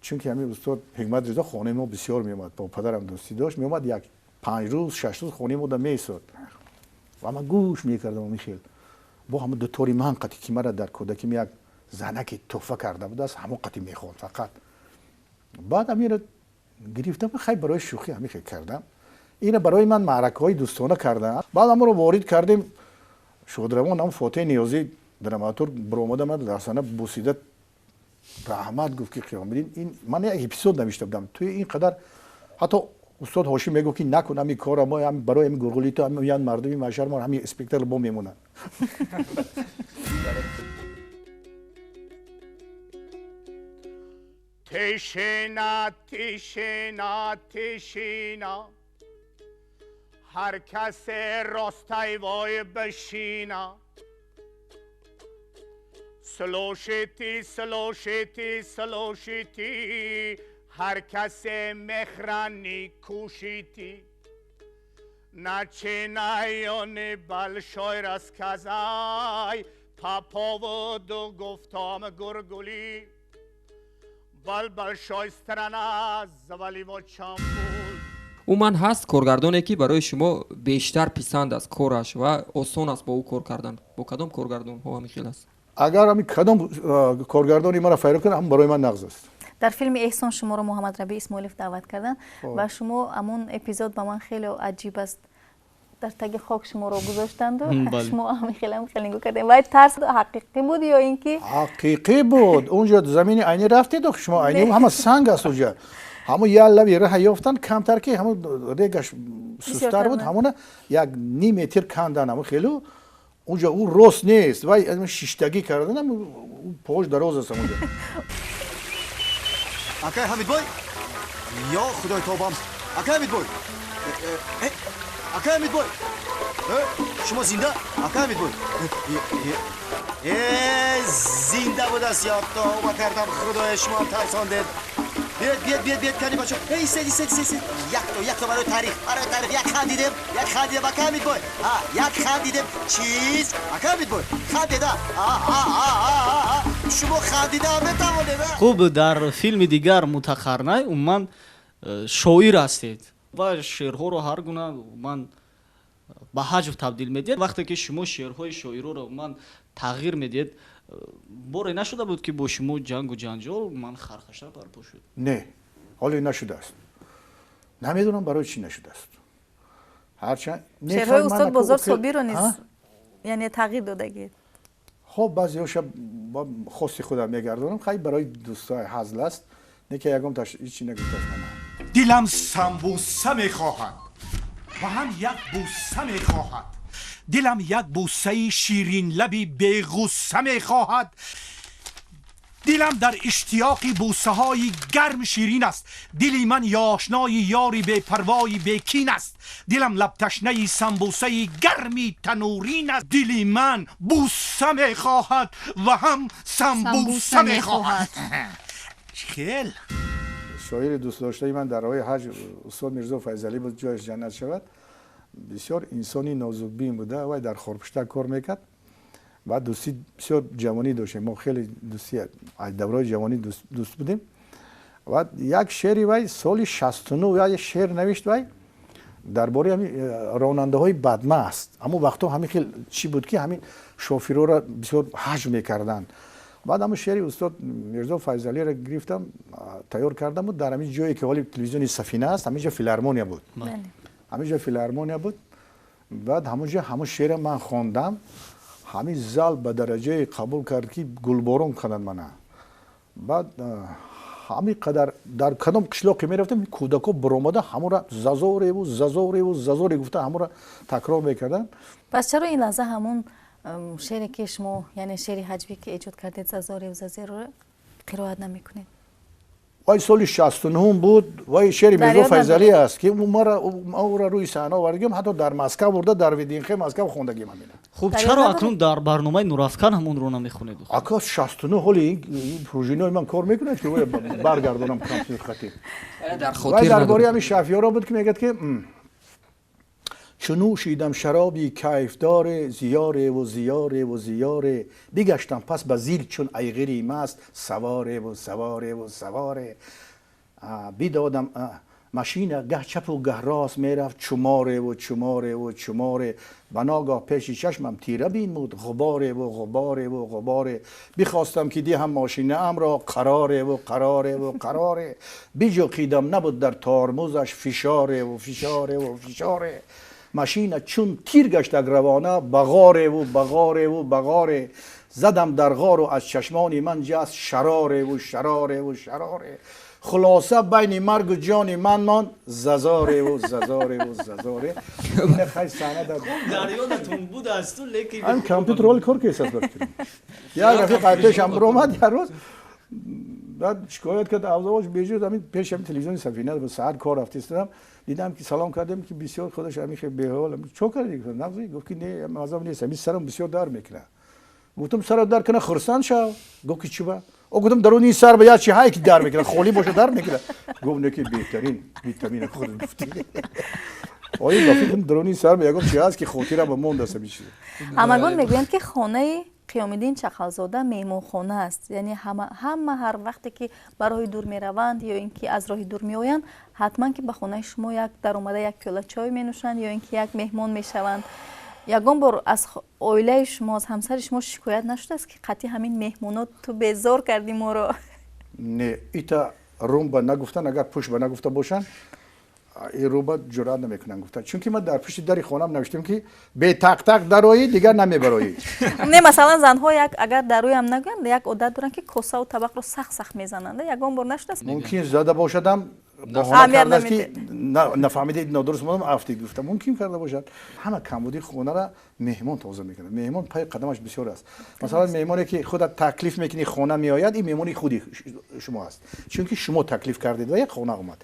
چون که همین استاد حکمت رضا خانه ما بسیار میومد، با پدرم دوستی داشت، میومد یک 5 روز 6 روز خانه ما در میساد و من گوش میکردم. میخیل با همه دوتاری من قطعی که مرا در کودکی یک زنکی توفه کرده بود است، همون قطعی میخوند فقط. بعد امیر گرفتم خیلی برای شوخی همین کردم اینو برای من معرکه های دوستانه کردم بعد ما رو وارد کردیم شودروان هم فاتح نیازی دراماتورگ برآمد من در صحنه بوسیده رحمت گفت که قیام بدین این من یک اپیزود نوشته بودم توی این قدر حتی استاد هاشمی میگه که نکنم این کارا ما هم برای همین گرگولی تو هم میان مردمی معشر ما همین اسپکتر با میمونن تشینا تشینا تشینا هر کس راستای وای بشینا سلوشتی سلوشتی سلوشتی هر کس مخرانی کوشیتی نچینایون بل شایر از کزای پاپا و دو گفتام گرگولی بل شایسترن از ولی و چامپول عموما هست کارگردانی که برای شما بیشتر پسند است کارش و آسان است با او کار کردن با کدام کارگردان ها همین خیلی است اگر همین کدام کارگردانی مرا فایده کنه هم برای من نغز است در فیلم احسان شما رو محمد ربیع اسماعیلوف دعوت کردن و شما همون اپیزود به من خیلی عجیب است در تگ خاک شما رو گذاشتند و شما همین خیلی نگو کردین و ترس حقیقی بود یا اینکه حقیقی بود اونجا زمین عینی رفتید و شما عینی همه سنگ است اونجا همون یه لبی راه یافتن کمتر که همون ریگش سوستر بود همون یک نیم متر کندن همون خیلی اونجا اون راست نیست و شیشتگی کردن اون پاش دراز است اونجا اکای حمید بای یا خدای توبام اکای حمید بای اکای حمید بای شما زنده اکای حمید بای زنده بود است یا توبه کردم خدای شما ترساندید بیاد کنی بچه ایستید یک تا برای تاریخ یک خندیدم اکای حمید بای یک خندیدم چیز اکای حمید بای خندیده شما خندیده هم بتوانید خوب در فیلم دیگر متخرنه من شاعر هستید و شعرها رو هر گونه من به حجم تبدیل میدید وقتی که شما شعرهای شاعر رو من تغییر میدید باره نشده بود که با شما جنگ و جنجال من خرخشه برپا شد نه حالی نشده است نمیدونم برای چی نشده است هرچند شعرهای استاد بزرگ صبی رو نیست یعنی تغییر دادگید خب بعضی هاشا با خاصی خودم میگردونم خیلی برای دوستای حزل است نه که یکم هیچی نگفته من دلم سمبوسه میخواهد و هم یک بوسه میخواهد دلم یک بوسه شیرین لبی به غصه میخواهد دلم در اشتیاقی بوسه های گرم شیرین است دلی من یاشنای یاری به پروایی به کین است دلم لب تشنه سمبوسه گرمی تنورین است دلی من بوسه میخواهد و هم سمبوسه میخواهد خیل شاعر دوست داشته من در راه حج استاد میرزا فیضلی بود جایش جنت شود بسیار انسانی نازک بین بوده و در خورپشتک کار میکرد بعد دوستی بسیار جوانی داشتیم ما خیلی دوستی از دوره جوانی دوست بودیم و یک شعری وای سال 69 یک شعر نوشت وای درباره همین راننده های بدمه است اما وقتا همین خیلی چی بود که همین شوفیرها را بسیار حجم میکردن بعد همون شعری استاد میرزا فیضلی را گرفتم تیار کردم بود در همین جایی که حالی تلویزیون سفینه است همینجا فیلارمونیا بود همینجا فیلارمونیا بود بعد همونجا همون شعر من خواندم همین زال به درجه قبول کرد که گلبارون کردن منه بعد همین قدر در کدام قشلاقی میرفتم کودکا برآمده همون را زازوری گفته همون را تکرار میکردن پس چرا این لحظه همون شعری که شما یعنی شعری حجوی که ایجاد کردید زازوری رو قرائت نمیکنید وای سال 69 بود وای شعر میرزا فیضلی است که ما را روی صحنه آوردیم حتی در مسکو برده در ویدینخه مسکو خوندگی من میره خوب چرا اکنون در برنامه نورافکن همون رو نمیخونید آقا 69 حالی این پروژه من کار میکنه که برگردونم کامپیوتر خطی در خاطر درباره همین شفیارا بود که میگه که چو نوشیدم شرابی کیفدار زیاره بگشتم پس به زیر چون ایغری مست سواره بیدادم ماشین گه چپ و گه راست میرفت، چماره و چماره و چماره. بناگاه پیش چشمم تیره بین بود، غباره و غباره و غباره. بخواستم که دی هم ماشین ام را قراره و قراره و قراره. بیجو قیدم نبود در تارموزش فشاره و فشاره و فشاره. ماشین چون تیر گشت روانه، بغاره و بغاره و بغاره. زدم در غار و از چشمان من جست شراره و شراره و شراره. خلاصه بین مرگ و جان من ماند ززاره و ززاره و ززاره. این خیلی صحنه در جریانتون بود است تو لیکی این کامپیوتر رول کار که احساس برکردیم. یک رفیق پیشم برآمد یک روز، بعد شکایت کرد اوضاعش بیجور. همین پیش همین تلویزیون سفینه به ساعت کار رفته استادم، دیدم که سلام کردم که بسیار خودش همین خیلی به حال. چه کردی؟ نبودی؟ گفت که نه مازم نیست، همین سرم بسیار درد میکنه. گفتم سر درد کنه خرسان شو. گفت که چی با؟ او گفتم درونی سر به یا چی هایی که درد میکنه، خولی باشه درد میکنه. گفت نه که بهترین ویتامین خود گفتی. آیا گفتم درونی سر به یا چی هست که خاطر به مون دست میشه. همگان میگویند که خانه قیام‌الدین چخلزاده مهمانخانه است. یعنی همه هر وقتی که برای دور میروند یا اینکه از راه دور میآیند حتما که به خانه شما یک در اومده یک پیاله چای مینوشند یا اینکه یک مهمان میشوند. یگان بار از اویله شما از همسر شما شکایت نشده است که قطعی همین مهمانات تو بیزار کردی ما رو؟ نه ایتا روم با نگفتن، اگر پشت با نگفته باشن این رو با جرأت نمیکنن گفتن. چون که من در پشت در خانم نوشتم که به تق تق درایی دیگر نمیبرایی. نه مثلا زنها یک اگر دروی هم نگن یک عادت دارن که کوسه و طبق رو سخت سخت میزنند. یگان بار نشده است؟ ممکن زده باشدم بهانه کرده است که نفهمیدید نادرست بودم افتی گفتم. ممکن کرده باشد. همه کمبودی خونه را مهمان توضیح میکنه. مهمان پای قدمش بسیار است. مثلا مهمانی که خودت تکلیف میکنی خانه میآید، این مهمانی خودی شما است، چون که شما تکلیف کردید و یک خانه اومد.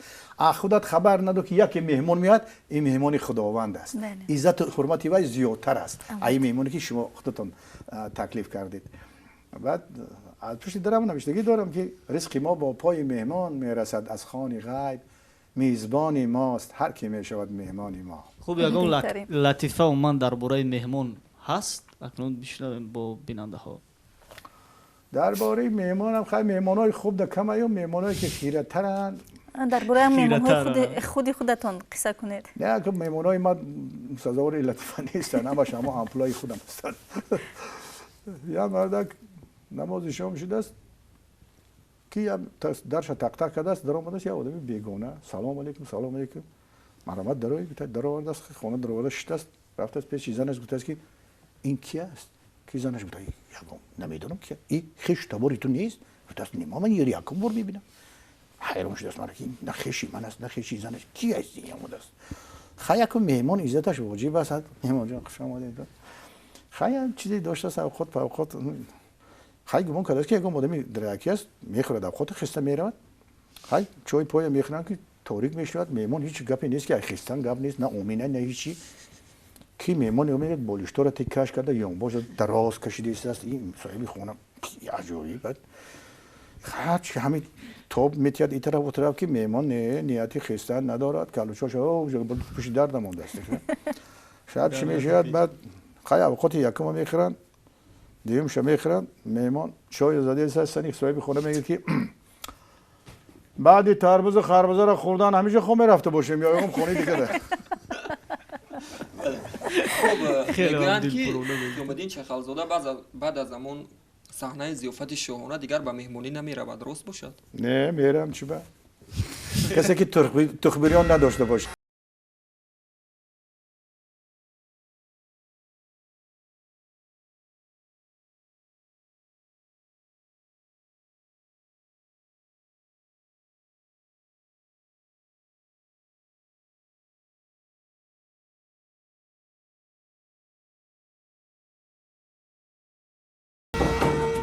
خودت خبر نداری که یک مهمان میاد، این مهمانی خداوند است. عزت و حرمت وی زیادتر است این مهمانی که شما خودتون تکلیف کردید. بعد از پشت درم نوشتگی دارم که رزق ما با پای مهمان میرسد از خان غیب، میزبان ماست هر کی میشود مهمان ما. خوب یگان لطیفه و من درباره مهمان هست اکنون بشنویم با بیننده ها. درباره مهمان هم خیلی مهمانای خوب در کم ایام مهمانایی که خیره ترن. درباره مهمان‌های خودتون قصه کنید. نه که مهمانای ما سزاوار لطیفه نیستن، اما شما امپلای خودم هستن. یا مردک نماز شام شده است که درش تق تق کرده است، در آمده است یه آدمی بیگانه سلام علیکم سلام علیکم مرحمت درایی گفت در آورده است خانه در آورده شده است. رفته است پیش زنش گفته است که این کی است؟ کی زنش گفته یگام نمیدونم که این خیش تباری تو نیست. گفته است نه من یه یکم بار میبینم. حیران شده است مرا که نه خیشی من است نه خیشی زنش کی است این آمده است. خیلی که مهمان عزتش واجب است. مهمان جان خوش آمدید. خیلی چیزی داشته است خود به خود. خیلی گمان کرده است که یکم آدمی درکی است میخوره در خود خسته میرود. خیلی چای پای میخورن که تاریک میشود. مهمان هیچ گپی نیست که خستن گپ نیست، نه امینه نه هیچی. کی مهمان میاد بالشتو را تکش کرده یا باشه دراز کشیده است. این صاحب خونه عجیبی بود. خیلی همین توب میتیاد این طرف و طرف که مهمان نیتی خستن ندارد کلوچاش او پشت درد مونده است. شاید چی میشود بعد خیلی اوقات یکم میخورن دیم شما میخورن مهمان چای زده هستن. صاحب خونه میگه که بعد تربوز خربزه را خوردن همیشه خود میرفته باشیم یا یکم خونه دیگه ده. خب میگویند که قیام‌الدین چخلزاده بعد از همون صحنه ضیافت شاهانه دیگر به مهمانی نمیرود، درست باشد؟ نه میرم چی با کسی که تخبریان نداشته باشه.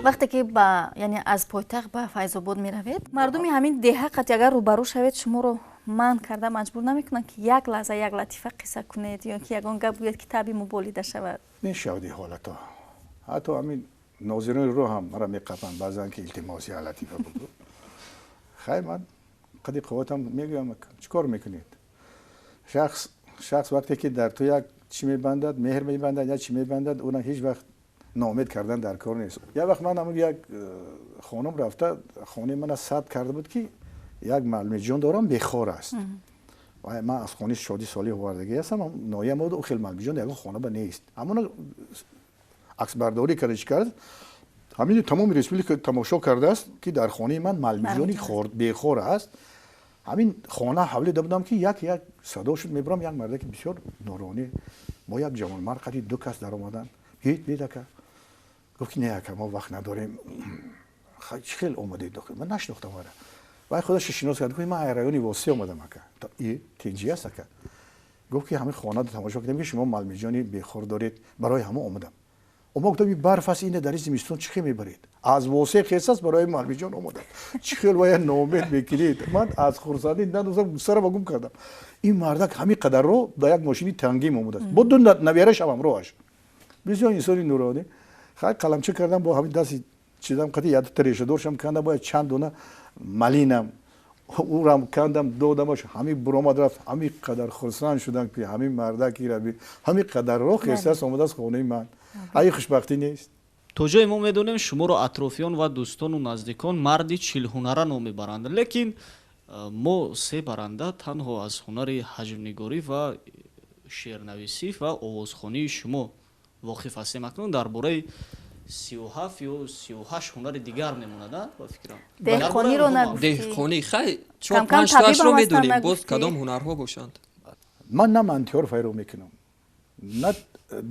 وقتی که یعنی از پایتخت به فیض آباد می روید مردمی همین دهه قطع اگر روبرو شوید شما رو من کرده مجبور نمیکنن که یک لحظه یک لطیفه قصه کنید یا که یگان گپ بگویید که طبی مبالیده شود؟ میشود این حالتا. حتی همین ناظرین رو هم مرا میقبن بعضا که التماسی لطیفه بگو. خیلی من قدی قوتم میگویم چیکار میکنید؟ شخص وقتی که در تو یک چی میبندد مهر میبندد یا چی میبندد اون هیچ وقت ناامید کردن در کار نیست. یه وقت من همون یک خانم رفته خانه من ثبت کرده بود که یک معلم جان دارم بخار است. و من از خانه شادی سالی آوردگی هستم نایه بود او خیلی ملبیجان دیگه خانه با نیست اما عکس برداری کردش کرد همین تمام رسولی که تماشا کرده است که در خانه من ملبیجانی بیخور است همین خانه حوالی دادم که یک صدا شد میبرم یک مرد که بسیار نورانی با یک جوان مرد قدی 2 کس در آمدن گید که گفت نه که ما وقت نداریم خیلی اومده داخل من نشناختم واره و خودش شناس کرد که من رایونی واسی اومدم که تا این تینجی است که گفت که همین خانه رو تماشا کردیم که شما ملمیجانی بیخور دارید برای همه اومدم اما گفتم برف است اینه در زمستون چی میبرید از واسی قصص برای ملمیجان اومدم چی خیلی وای نومید بکرید من از خرسندی ندونم سر بگم کردم این مردک همین قدر رو با یک ماشینی تنگی اومده است بود نویرش هم روش بسیار انسانی نورانی خیلی قلمچه کردم با همین دستی چیدم قطعی یاد تریشه دورشم کندم با چند دونه ملینم او رام کندم دادمش همین برآمد رفت همین قدر خرسند شدن که همین مردکی را بی همین قدر رو خسته اومده از خونه من ای خوشبختی نیست تو جای ما میدونیم شما رو اطرافیان و دوستان و نزدیکان مردی 40 هنره نام میبرند لیکن ما 3 برنده تنها از هنر حجم‌نگاری و شعرنویسی و آوازخوانی شما واقف هستیم اکنون درباره 37 یا 38 هنر دیگر میمونه نه با فکرم دهقانی رو نگفتی دهقانی خیلی کم 4-5 کم تاش رو طبیب هم میدونیم هستن باز نگفتی؟ کدام هنرها باشند من نه منتور فایرو میکنم نه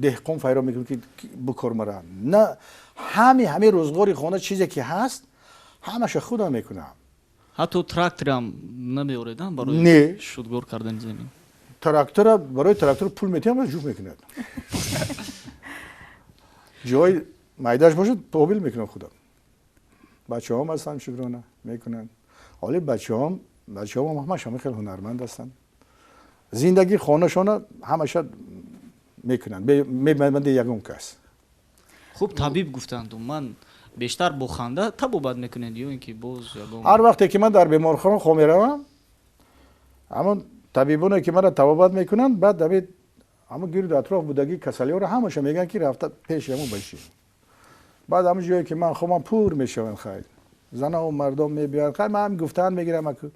دهقان فایرو میکنم که بکار مرا نه همین روزگاری خانه چیزی که هست همش خودم میکنم حتی تراکتور هم نمیوردن نه. برای شودگور کردن زمین تراکتور برای تراکتور پول میتیم جو میکنه جای مایداش باشه پوبیل میکنم خودم بچه هم هستن شکرانه میکنن حالی بچه هم همش خیلی هنرمند هستن زندگی خانهشان همش میکنن من یکم کس خوب طبیب گفتند من بیشتر با خنده طبیبت میکنید یا اینکه باز یگام هر وقتی که من در بیمارخانه خو میروم همون طبیبونه که من را طبیبت میکنن بعد دوید همون گیرد اطراف بودگی کسلی ها رو همش میگن که رفته پیش همون باشی بعد همون جایی که من خودم پور میشوم خیلی زنها و مردم میبیان خیلی من هم گفتن میگیرم که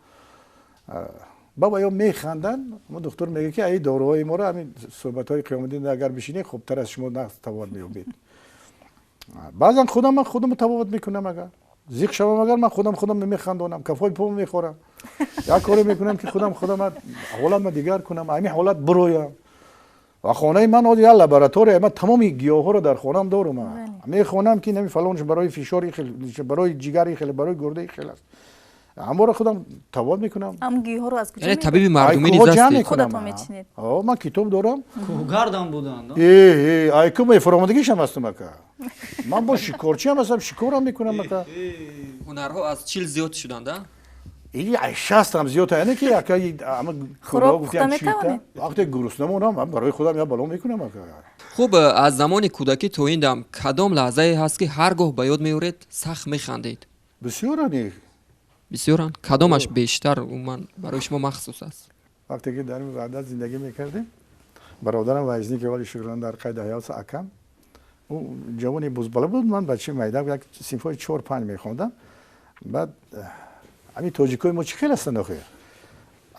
بابا یا میخندن اما دکتر میگه که ای داروهای ما رو همین صحبت های قیامتی اگر بشینی خوبتر از شما نتوان میوبید بعضا من خودم تفاوت میکنم اگر زیق شوم اگر من خودم میخندونم کفای پام میخورم یا کاری میکنم که خودم حالت ما دیگر کنم همین حالت برویم و خانه من از لابراتوری من تمام گیاها رو در خونم دارم میخونم که نمی فلانش برای فشاری خیلی برای جگری خیلی برای گرده خیلی است اما خودم تفاوت میکنم هم گیاه رو از کجا یعنی طبیب مردمی ای نیز کجا هستی میکنم خودت میچینید من کتاب دارم کوهگردم بودند ای که فرامدگیش هم هستم اکا من با شکارچی هم هستم شکارم میکنم اکا هنرها از 40 زیاد شدند این 60 هم زیاد یعنی که اکا اما خوراک گفتم پخته چیتا میتوانید؟ وقتی گرسنه مونم من برای خودم یا بالا میکنم اکا خوب از زمان کودکی تا این دم کدام لحظه هست که هرگاه به یاد میورید سخت میخندید بسیار نیک بسیارن کدامش بیشتر من برای شما مخصوص است وقتی که در این وحدت زندگی میکردیم برادرم وجدی که ولی شکران در قید حیات اکم او جوانی بزباله بود من بچه میدم یک سیمفای 4-5 میخوندم بعد همین توجیکای ما چی خیلی هستن آخه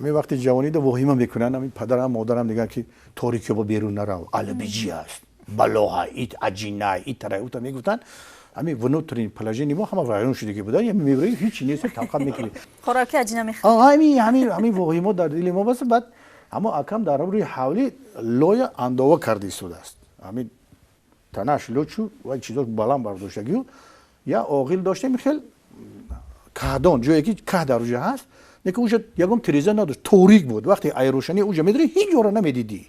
همین وقتی جوانی ده وحیمه میکنن همین پدرم مادرم دیگه که تاریکی با بیرون نرو البیجی است بلاها ایت عجینه ایت تره اوتا میگفتن همین ونوترین پلاژی نیما همه رایون شده بودن یا میبری هیچ نیست تمام میکنی خوراکی عجینه میخواد همین وحیمه در دل ما بس بعد اما اکم در روی حوالی لویا اندوه کردی شده است همین تناش لوچو و چیزا بالام برداشتگی یا آقیل داشته میخیل کهدان جایی که که در اونجا هست نیکه اونجا یکم تریزه نداشت توریک بود وقتی ای روشنی اونجا میدری هیچ جورا نمیدیدی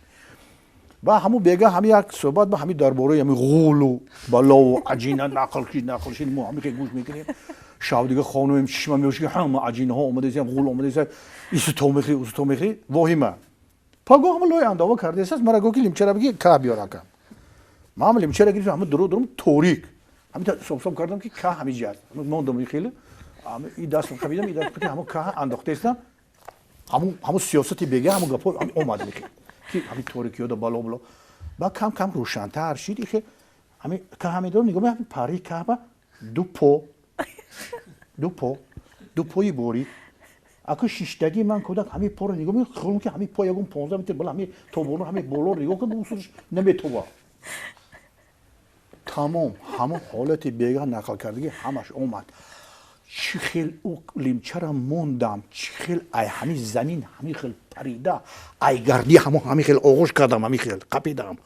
با همون بیگه همین یک صحبت با همین درباره همین غول و بالا و عجینه نقل شید ما همین که گوش میکنیم شاو دیگه خانوم چشم میوشه همه عجینه ها اومده هم غول اومده ایستو تو میخری واهمه پاگو هم لای انداوا کرده است مرا گفتیم چرا بگی که بیار کم ما هم چرا گفتیم همه درو توریک همین صبح کردم که که همین جاست موندم خیلی این دست خمیدم این دست همون که انداخته استم همون سیاستی بگه همون گپا اومد میکنه که همین توریکیو دا بالا با کم روشن‌تر شد که همین که همین دو نگاه همین پاری که با دو پوی بوری اكو ششتگی من کودک همین پا رو نگاه می خودم که همین پا یگون 15 متر بالا همین تو بالا همین بالا نگاه کنم اصولش نمیتوبه تمام همون حالت بیگاه نقل کردگی همش اومد چی خیل او لیمچه را موندم چی خیل ای همین زمین همین خیل پریده ای گردی همین خیل آغوش کردم همین خیل قپیدم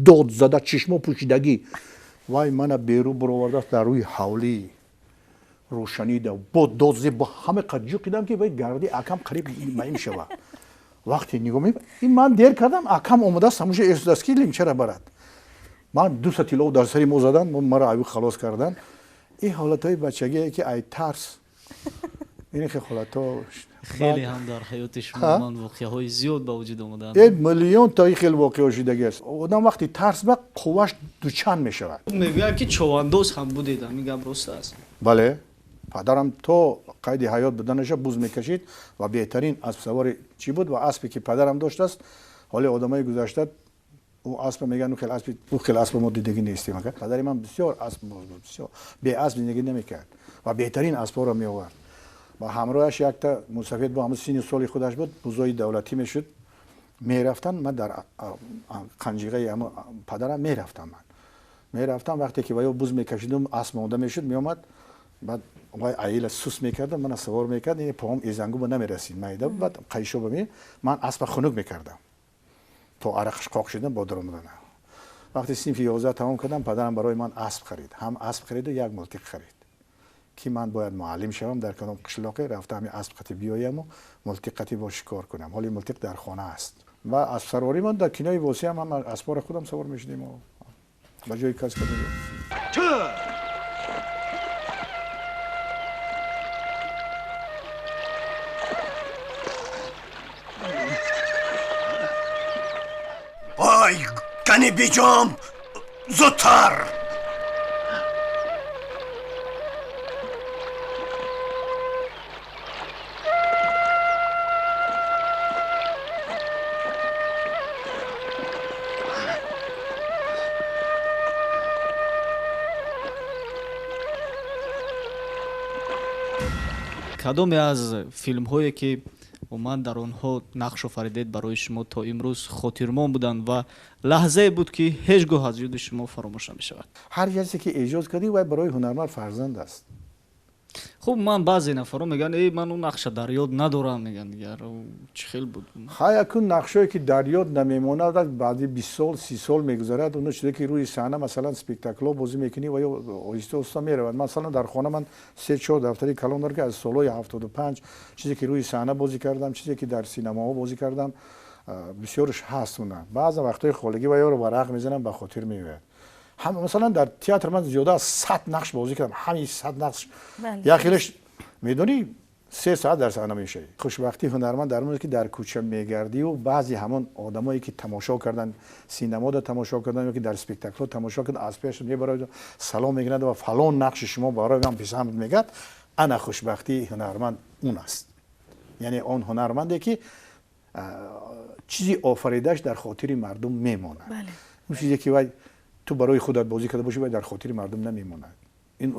داد زده چشم پوشیدگی وای من بیرو برآورده در روی حولی روشنی ده با دوزه با همه قجو قیدم که وای گردی اکم قریب مایم شوه وقتی نگاه می این من دیر کردم اکم اومده سموش احساس کی لیمچه را برد من 200 کیلو در سری مو زدن مرا ایو خلاص کردن این حالتهای بچگی که ای ترس این خیلی حالتا خیلی هم در حیات شما من واقعه زیاد به وجود اومدن یک میلیون تا خیلی واقعه شدگی است آدم وقتی ترس به قوش دوچند میشود میگم که چواندوز هم بودید میگم راست است بله پدرم تو قید حیات بدنش بوز میکشید و بهترین اسب سواری چی بود و اسبی که پدرم داشت است حالی آدمای گذشته او اسب میگن او خیلی اسب ما دیدگی نیستیم مگر پدر من بسیار اسب بسیار به اسب زندگی نمیکرد و بهترین اسبا رو می آورد و همراهش یک تا مسافر با همون سین سال خودش بود بوزای دولتی میشد میرفتن من در قنجیقه پدرم میرفتم وقتی که وای بوز میکشیدم اسب مونده میشد میومد بعد وای عیل سوس میکردم من سوار میکرد این پام ایزنگو به نمیرسید میده بعد قیشو بمی من اسب خنک میکردم تو عرقش قاق شدن با درآمدن وقتی صنف 11 تمام کردم پدرم برای من اسب خرید هم اسب خرید و یک ملتق خرید که من باید معلم شوم در کدام قشلاقه رفتم همین اسب قتی بیایم و ملتقتی با شکار کنم حالی ملتق در خانه است و اسب سواری من در کنای واسه هم اسبار خودم سوار میشدیم و با جای کس کردیم وای گنی بیجام زودتر کدام از فیلم هایی که من در آنها نقش آفریدید برای شما تا امروز خاطرمان بودند و لحظه بود که هیچگاه از یاد شما فراموش نمی‌شود هر چیزی که ایجاد کردی و برای هنرمند فرزند است خب من بعضی نفرها میگن ای من اون نقش در یاد ندارم میگن دیگر چه خیلی بود اکون نقشایی که در یاد نمیمونه بعد 20 سال 30 سال میگذرد اون چیزی که روی صحنه مثلا اسپکتاکل بازی میکنی و یا اویسته اوستا میرود مثلا در خانه من 3-4 دفتری کلان دارم که از سالهای 75 چیزی که روی صحنه بازی کردم چیزی که در سینما بازی کردم بسیارش هست اونها بعضی وقتای خالگی و یا رو ورق میزنم به خاطر میاد هم مثلا در تئاتر من زیاده از 100 نقش بازی کردم همین 100 نقش یا خیلیش میدونی 3 ساعت در صحنه میشه خوشبختی هنرمند در اون که در کوچه میگردی و بعضی همون آدمایی که تماشا کردن سینما رو تماشا کردن یا که در اسپکتاکل تماشا کردن از پیش برای سلام میگند و فلان نقش شما برای من پسند میگه انا خوشبختی هنرمند اون است یعنی اون هنرمندی که چیزی آفریدهش در خاطر مردم میمونه اون چیزی که تو برای خودت بازی کرده باشی و در خاطر مردم نمیمونه این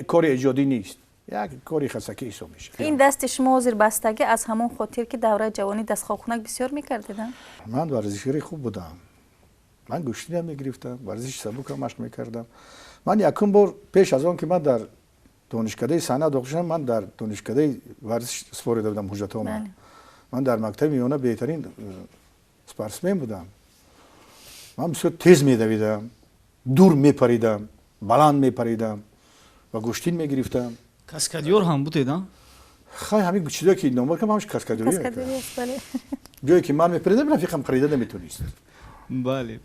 کار ایجادی نیست یک کاری خسکی ایسا میشه این دست شما زیر بستگی از همون خاطر که دوره جوانی دست خاکونک بسیار میکردیدن من ورزشکاری خوب بودم من گوشتی هم میگرفتم ورزش سبک هم مشق میکردم من یکم بار پیش از آن که من در دانشکده صنعت داخل شدم من در دانشکده ورزش سپرده بودم حجتام من در مکتب میانه بهترین اسپورتسمن بودم من بسیار تیز میدویدم دور میپریدم بلند میپریدم و گوشتین میگرفتم کاسکادیور هم بودید ها خیلی همین چیزایی که نامور کم همش کاسکادیوری است بله جایی که من میپریدم رفیقم خریده نمیتونست بله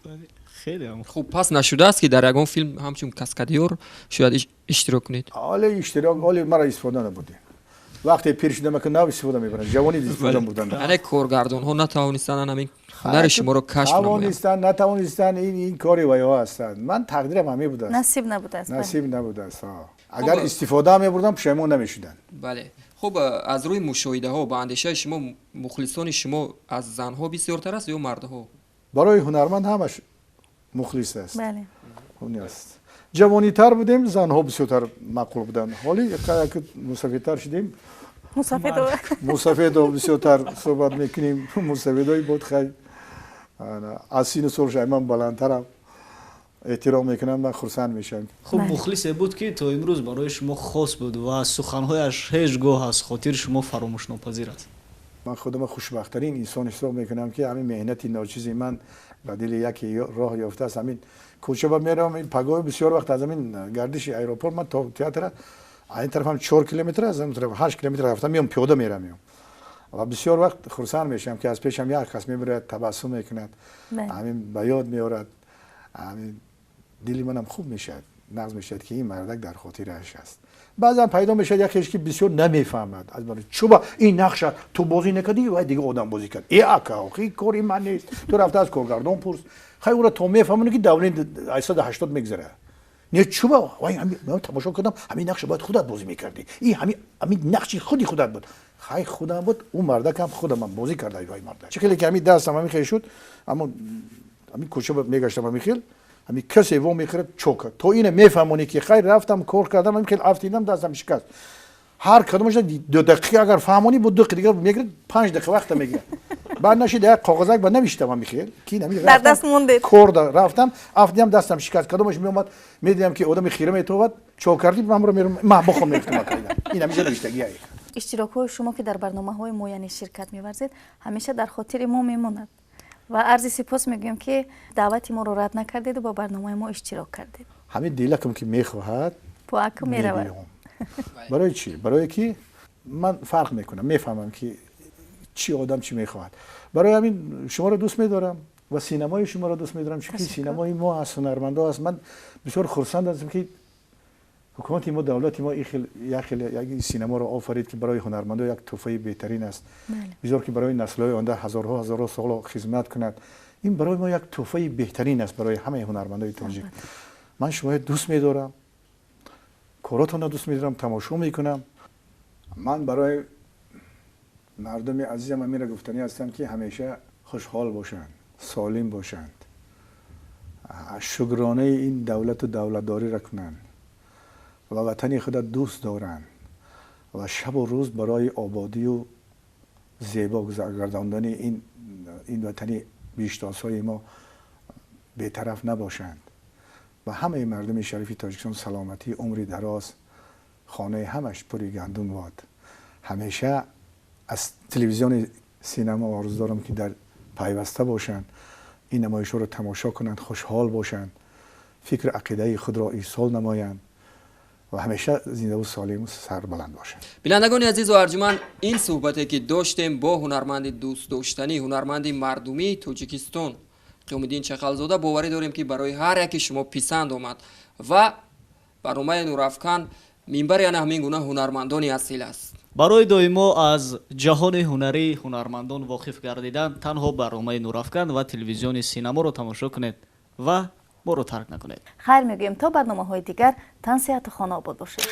خیلی هم خوب پس نشده است که در یگان فیلم همچون کاسکادیور شاید اشتراک کنید حالا اشتراک حالا مرا استفاده نبوده وقتی پیر شدم که نه استفاده میبرن جوانی استفاده بودن یعنی کارگردان ها نتوانستن همین هنر شما رو کشف کنن نتوانستن این کاری ویا هستند من تقدیرم همین بوده است نصیب نبوده است اگر استفاده میبردم پشیمون نمیشدن بله خب از روی مشاهده ها با اندیشه شما مخلصان شما از زنها بسیارتر است یا مردها برای هنرمند همش مخلص است بله اون است جوانی تر بودیم زنها بسیارتر مقبول بودن حالی که مسافرتر شدیم мусафедо бисёртар суҳбат мекунем. Мусафедои буд хай аз сину сол шайман баландтарам. احترام میکنم و خرسند میشم. خب مخلص بود که تا امروز برای شما خاص بود و سخنهایش هیچ گاه از خاطر شما فراموش ناپذیر است. من خودم خوشبخت‌ترین انسان حساب میکنم که همین مهنت ناچیزی من به دل یکی راه یافته است. همین کوچه با میرم این پگاه بسیار وقت از همین گردش ایروپور من تا تئاتر این طرف هم 4 کیلومتر از اون طرف 8 کیلومتر رفتم میام پیاده میرم و بسیار وقت خرسند میشم که از پیشم یک کس میبره تبسم میکند همین به یاد میارد همین دلی منم خوب میشد نغز میشد که این مردک در خاطرش است. بعضا پیدا میشد یک کسی که بسیار نمیفهمد از من چوبا این نقش تو بازی نکردی و دیگه آدم بازی کرد ای اکا خی کاری من نیست تو رفته از کارگردان پرس خیلی اون تو میفهمونی که دوران 880 میگذره نه چوبا وای من تماشا کردم همین نقش باید خودت بازی میکردی این همین نقشی خودت بود خیلی خودم بود اون مردک هم خودم من بازی کرده وای مردک چه که همین دستم همین خیلی شد اما همین کوچه میگشتم همین خیلی همین کسی و میخواد چوکه تو اینو میفهمونی که خیر رفتم کار کردم همین که افتیدم دستم شکست هر کدومش 2 دقیقه اگر فهمونی بود 2 دقیقه میگیره 5 دقیقه وقت میگیره بعد نشید یک کاغذک با نوشتم میخیل کی نمی در دست مونده کار رفتم افتیدم دستم شکست کدومش میومد میدیدم که آدم خیره میتواد چوک کردی من رو میرم ما بخوام میفتم کردم این همیشه نوشتگی است اشتراک‌های شما که در برنامه‌های معینی شرکت می‌ورزید همیشه در خاطر ما میموند و عرض سپاس میگویم که دعوت ما رو رد نکردید و با برنامه ما اشتراک کردید. همین دیلکم که میخواهد پاک میرود. برای چی؟ برای کی؟ من فرق میکنم میفهمم که چی آدم چی میخواهد. برای همین شما رو دوست میدارم و سینمای شما رو دوست میدارم چون سینمای ما از هنرمندا است. من بسیار خرسند هستم که حکومت ما دولت ما یک سینما رو آفرید که برای هنرمندا یک تحفه بهترین است. بسیار که برای نسل‌های آینده هزارها سال خدمت کند. این برای ما یک تحفه بهترین است برای همه هنرمندای تاجیک. من شما دوست می‌دارم. کاراتون رو دوست می‌دارم، تماشا می‌کنم. من برای مردم عزیزم امیر گفتنی هستم که همیشه خوشحال باشند، سالم باشند. شکرانه این دولت و دولتداری را کنند. و وطن خود دوست دارند و شب و روز برای آبادی و زیبا گرداندن این وطن بیشتاسای ما بی‌طرف نباشند و همه مردم شریف تاجیکستان سلامتی عمری دراز خانه همش پری گندم باد. همیشه از تلویزیون سینما آرزو دارم که در پیوسته باشند این نمایش رو تماشا کنند خوشحال باشند فکر عقیده خود را ایصال نمایند و همیشه زنده و سالم و سربلند باشند. بینندگان عزیز و ارجمند این صحبتی که داشتیم با هنرمند دوست داشتنی هنرمند مردمی تاجیکستان قیام‌الدین چغلزاده باوری داریم که برای هر یک شما پسند آمد و برنامه نورافکن منبر یعنی همین گونه هنرمندان اصیل است. برای دائما از جهان هنری هنرمندان واقف گردیدن تنها برنامه نورافکن و تلویزیون سینما رو تماشا کنید و ما رو ترک نکنید. خیر میگویم تا برنامه‌های دیگر تن صحت و خانه آباد باشید.